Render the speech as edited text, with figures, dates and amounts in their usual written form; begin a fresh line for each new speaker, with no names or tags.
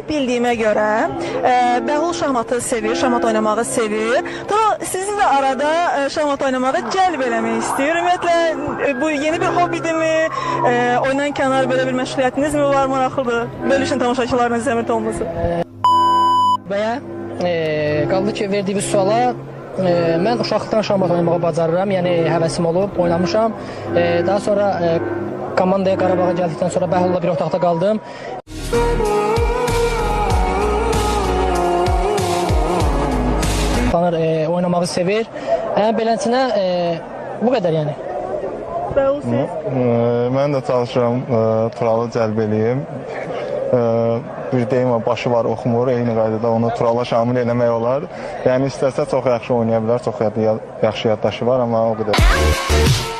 bildiyimə görə Bəhlul şahmatı sevir, şahmat oynamağı sevir. Sizinlə arada şahmat oynamağı cəlb eləmək istəyir. Ümumiyyətlə, bu yeni bir hobbidirmi? Oyundan kənar belə bir məşğuliyyətiniz mi var, maraqlıdır? Bölüşün tamaşaçılarınız zəhmət olmasın.
Bəyə, qaldı ki, verdiyiniz suala mən uşaqlıqdan şahmat oynamağı bacarıram, yəni həvəsim olub, oynamışam. Daha sonra komandaya Qarabağa gəldikdən sonra Bəhlulla bir otaqda qaldım. Oynamağı sevir. Beləsinə bu qədər yəni.
Bəhlul siz?
Mən də çalışıram Turalı cəlb eləyim. Bir deyim var, başı var, oxumur, eyni qaydada onu Turala şamil eləmək olar. Yəni istəsə çox yaxşı oynaya bilər, çox yaxşı yaddaşı var, amma o qədər.